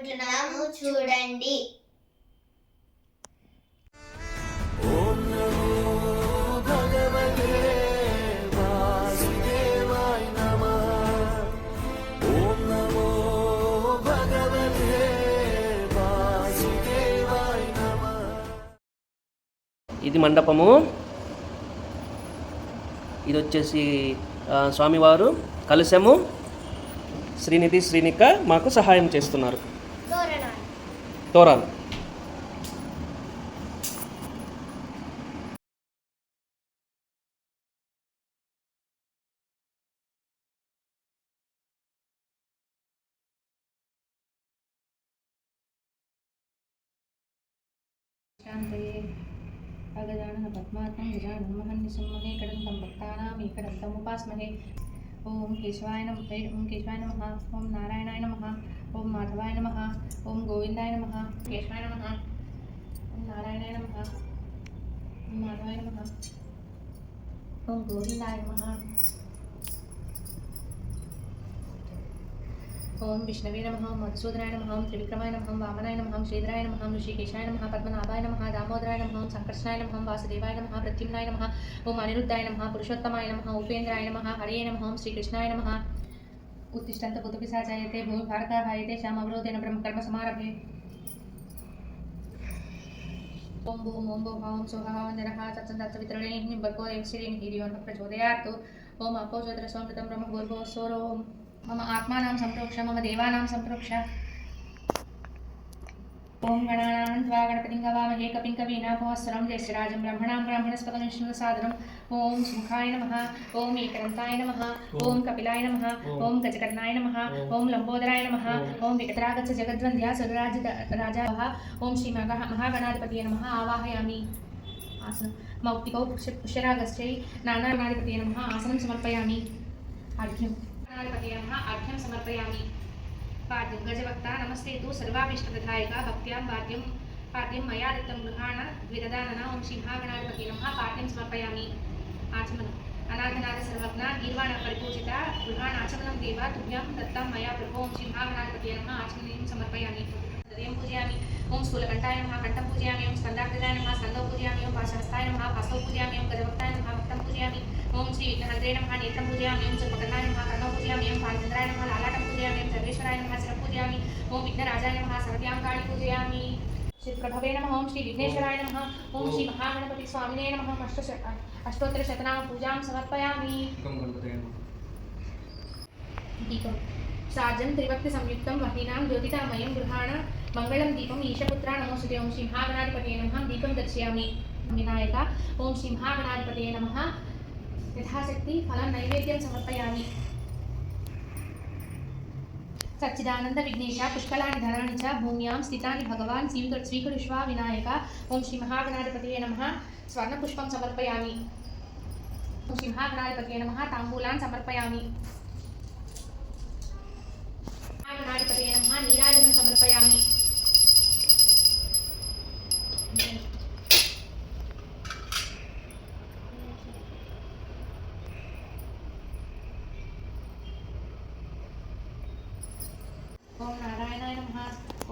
అనుకుంటున్నాము, చూడండి. ఓం నమో భగవతే వాసుదేవాయ నమః. ఓం నమో భగవతే వాసుదేవాయ నమః. ఇది మండపము. ఇది వచ్చేసి స్వామివారు కలశము. శ్రీనిధి శ్రీనిక మాకు సహాయం చేస్తున్నారు. తోరాలు अगजानन पद्मात्मं गजाननं महन्निशम्महे कडन्तं भक्तानाम् एकदन्तमुपास्महे. ओम केशवाय नमः. ओम नारायणाय नमः. ओम माधवाय नमः. ओम गोविंदाय नमः. केशवाय नमः. ओम नारायणाय नमः. ओम माधवाय नमः. ओम गोविंदाय नमः. ओम विष्णवे नमः. ओम मधुसूदनाय नमः. ओम त्रिविक्रमाय नमः. ओम वामनाय नमः. ओम श्रीधराय नमः. ओम ऋषिकेशाय नमः. पद्मनाभाय नमः. दामोदराय नमः. ओम संकर्षणाय नमः. ओम वासुदेवाय नमः. प्रद्युम्नाय नमः. ओम अनिरुद्धाय नमः. पुरुषोत्तमाय नमः. उपेन्द्राय नमः. हरये नमः. ओम श्रीकृष्णाय नमः. उत्तिष्ठन्त भूतपिशाचायते भूमि भारकाहायते श्यामवरोधेन ब्रह्मकर्म समारभे. ओम भूम ओम भूम ओम सोहा वंदनः तत्संदत्सवितरणेः भर्गो देवश्रीं धियो नः प्रचोदयात्. ओम अपो ज्योतिरसोमृतं ब्रह्म भूर्भुवः स्वरो. मम आत्मानां संप्रोक्ष मम देवानां संप्रोक्ष. ओम गणानां त्वा गणपतिं गवामहे कपिं कवीनापमस्वरं ज्येष्ठराजं ब्रह्मणां ब्राह्मणस्पतं विष्णुसादरम्. ओम सुमुखाय नमः. ओम एकदन्ताय नमः. ओम कपिलाय नमः. ओम गजकर्णाय नमः. ओम लंबोदराय नमः. ओम विकटरागच्छ जगद्वन्द्या सुरराजराजाः. ओम श्री महागणाधिपतये नमः. आवाहयामि. आसनं मौक्तिकौ पुष्यरागश्चै नानागणाधिपतये नमः. आसनं समर्पयामि. अर्घ्यं आर्घ्यं समर्पयामि. पाद्यं गजवक्ता नमस्ते तु सर्वाभीष्टप्रदायिका भक्त्यां पाद्यं मया दत्तं गृहाण द्विददानना. ओम श्री महागणाधिपतये नमः. पाद्यं समर्पयामि. आचमनम् अनाथनाथ सर्वज्ञा गीर्वाण परिपूजिता गृहाणाचमनं देवा तुभ्यं दत्तं मया प्रभो. ओम श्री महागणाधिपतये नमः. आचमनीं समर्पयामि. हृदयं पूजयामि. ओम स्थूलकण्ठाय नमः. कण्ठं पूजयामि. ओम स्कन्धाकृताय नमः. स्कन्धौ पूजयामि. ओम पाशहस्ताय नमः. पाशौ पूजयामि. ओम गजवक्ताय नमः. वक्त्रं पूजयामि. ओम श्री विघ्नहन्त्रे नमः. नेत्रं पूजयामि. ओम सर्पकर्णाय नमः. कर्णौ पूजयामि. ओम फालचन्द्राय नमः. लालाटं पूजयामि. ओम सर्वेश्वराय नमः. शिरं पूजयामि. ओम विघ्नराजाय नमः. सर्व्यां काळी पूजयामि. श्री प्रभवे नमः. ओम श्री विघ्नेश्वराय नमः. ओम श्री महागणपति स्वामिने नमः. अष्टोत्तरशतनाम पूजां समर्पयामि. दीपं सार्जं त्रिभक्ति संयुक्तं वह्निनां ज्योतितामयं गृहाण मंगलं दीपं ईशपुत्रा नमोस्तुते. ओम श्री महागणाधिपतये नमः. दीपं दर्शयामि. विनायक ओम श्री महागणाधिपतये नमः. यथाशक्ति फलं नैवेद्यं समर्पयामि. सच्चिदानंद विघ्नेश पुष्कलानि धराणि च भूम्यां स्थितानि भगवान् स्वीकुरुष्व विनायक. ओम श्री महागणाधिपतये नमः. स्वर्णपुष्पं समर्पयामि. ओम श्री महागणाधिपतये नमः. ताम्बूलान् समर्पयामि. महागणाधिपतये नमः. नीराजनं समर्पयामि. ओम नारायणाय नमः.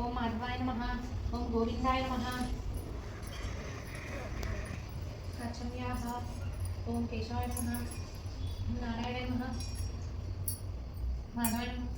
ओम माधवाय नमः. ओम गोविंदाय नमः. कच्छम्याः. ओम केशवाय नमः. ओम नारायणाय नमः. माधवाय नमः.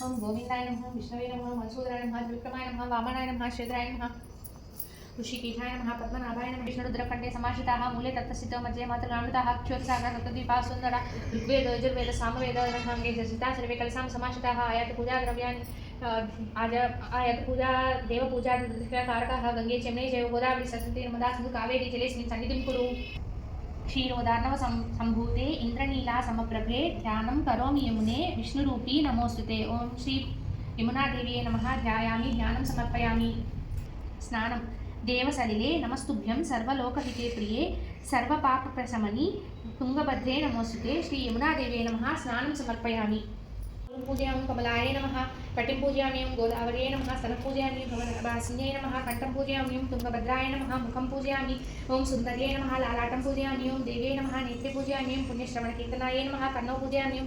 ओम गोविंदाय नमः. विष्णवे नमः. मधुसूदनाय नमः. त्रिविक्रमाय नमः. वामनाय नमः. श्रीधराय नमः. ऋषिकेशाय नमः. पद्मनाभाय नमः. विष्णुरुद्रकण्ठे समाश्रिताः मूले तत्तस्थितो मध्ये मातृगामृताः क्षोरसागरः सप्तद्वीपाः सुन्दरा ऋग्वेद यजुर्वेद सामवेद रथाङ्गे जसिता सर्वे कलसां समाश्रिताः. आयात पूजा द्रव्याणि आयात पूजा देवपूजा कारकाः गंगे चेम्ने जैव गोदावरी सरस्वती नर्मदा सिन्धु कावेरी जलेस्मिन् सन्निधिं कुरु. क्षीरोदार्णव संभूते इंद्रनीला समप्रभे ध्यानं करोमि यमुने विष्णुरूपी नमोस्तुते. ओम श्री यमुनादेव्यै नमः. ध्यायामि. ध्यानं समर्पयामि. स्नानं देवसलिले नमस्तुभ्यं सर्वलोकहिते प्रिये सर्वपापप्रशमनि तुंगभद्रे नमोस्तुते. श्री यमुनादेव्यै नमः. स्नानं समर्पयामि. पूजयामि कमलाय नमः कटिं पूजयामि गोदावर्यै नमः स्तनं पूजयामि भवनवासिन्यै नमः कण्ठं पूजयामि तुङ्गभद्राय नमः मुखं पूजयामि ॐ सुन्दर्यै नमः लालाटं पूजयामि ॐ देव्यै नमः नेत्रे पूजयामि पुण्यश्रवणकीर्तनाय नमः कर्णौ पूजयामि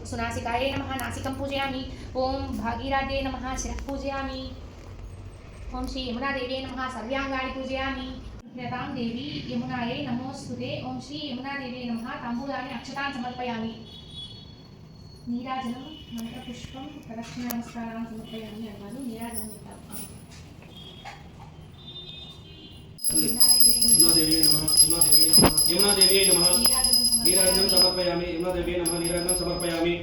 सुनासिकायै नमः नासिकं पूजयामि ॐ भागीराज्यै नमः शिरः पूजयामि ॐ श्री यमुनादेव्यै नमः सर्वाङ्गानि पूजयामि यतां देवी यमुनायै नमोऽस्तुते ॐ श्री यमुनादेव्यै नमः ताम्बूलानि अक्षतान् समर्पयामि నీరాజనం మంత్రపుష్పం ప్రదక్షిణ నమస్కారాన్ని సమర్పయామి అన్నాను నీరాజనం యమునాదేవ్యై నమః నీరాజనం సమర్పయామి యమునాదేవ్యై నమః నీరాజనం సమర్పయామి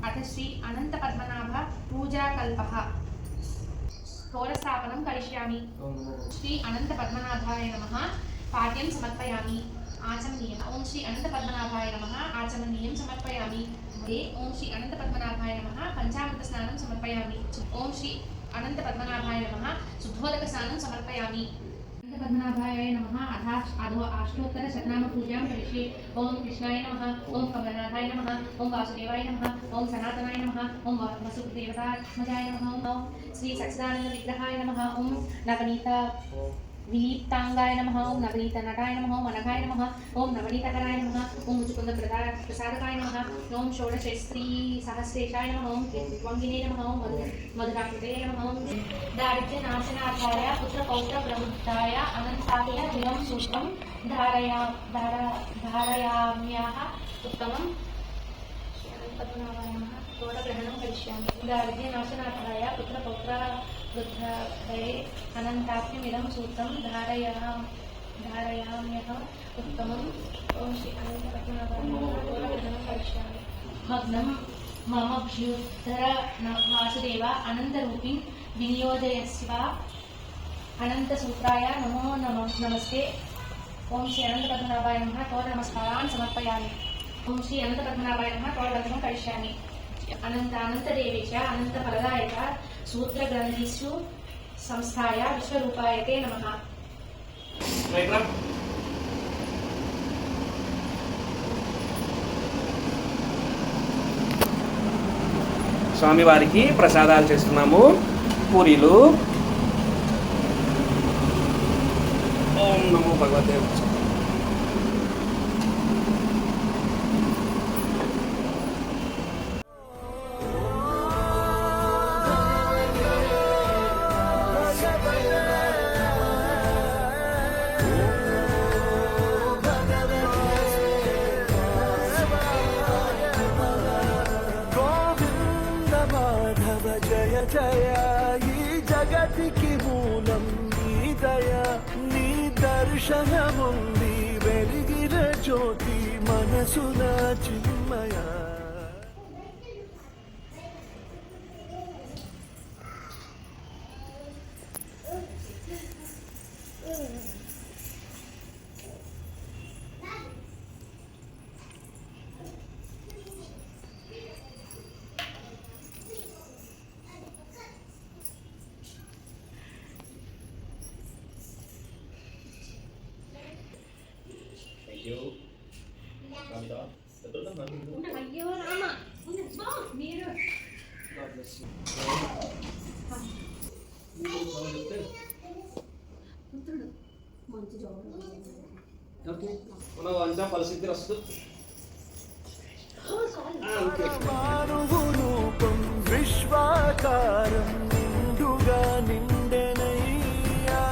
అత శ్రీ అనంత పద్మనాభ పూజాకల్పః స్థూలస్థాపనం కరిష్యామి శ్రీ అనంత పద్మనాభాయ నమః పాద్యం సమర్పయామి ఆచమనీయం ఓం శ్రీ అనంత పద్మనాభాయ నమః ఆచమనీయం సమర్పయామి ఓం శ్రీ అనంత పద్మనాభాయ నమః పంచామృత స్నానం సమర్పయామి ఓం శ్రీ అనంత పద్మనాభాయ నమః శుద్ధోదక స్నానం సమర్పయామి पद्मनाभाय नमः अधो अष्टोत्तर शतनाम पूजां करिष्ये ओम कृष्णाय नमः ओम कमलनाथाय नमः ओम वासुदेवाय नमः ओम सनातनाय नमः ओम वसुदेवतात्मजाय नमः ओम श्री सच्चिदानंद विग्रहाय नमः ओम नवनीत विलीप्तांगाय नमः ओम नवनीत नटाय नमः ओम अनघाय नमः ओम नवनीतकराय नमः ओम मुचुकुंद प्रसादकाय नमः ओम षोडशस्त्री सहस्रेशाय नमः ओम कीर्तित्वंगिने नमः ओम मधुराकृते नमः ओम दारिद्र्यनाशनार्थाय पुत्रपौत्र प्रबुद्धाय अनन्ताय दिवं सूत्रं धारयाम्याः उत्तमं पद्मनाभाय नमः तोडग्रहणं करिष्यामि दारिद्र्यनाशनार्थाय पुत्रपौत्रवृद्धये अनन्ताख्यमिदं सूत्रं धारयाम्यः उत्तमम् ॐ श्री अनन्तपद्मनाभाय नमः तोडग्रहणं करिष्यामि भग्नं मम भ्युद्धर वासुदेव अनन्तरूपिं विनियोजयस्व अनन्तसूत्राय नमो नमस्ते ओम श्री अनन्तपद्मनाभाय नमः तोड नमस्कारान् समर्पयामि ओम श्री अनन्तपद्मनाभाय नमः तोडबन्धनं करिष्यामि अनन्तदेवेश अनन्तफलदाय च सूत्रग्रन्थिषु संस्थाय विश्वरूपाय ते नमः స్వామివారికి ప్రసాదాలు చేస్తున్నాము పూరీలు ఓం నమో భగవతే జయ జయ ఈ జగతికి మూలం నీ దయ నీ దర్శనముంది వెలిగిన జ్యోతి మనసున చిన్మయ అయ్యో రామ మీరు మన పరిస్థితి వస్తు మానవు రూపం విశ్వాకారం నిండుగా నిండెనయ్యా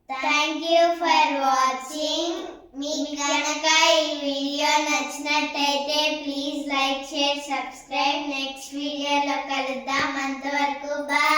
Thank you for watching. మీకు గనక ఈ నచ్చినట్టయితే please like share subscribe next వీడియోలో కలుద్దాం అంతవరకు బాయ్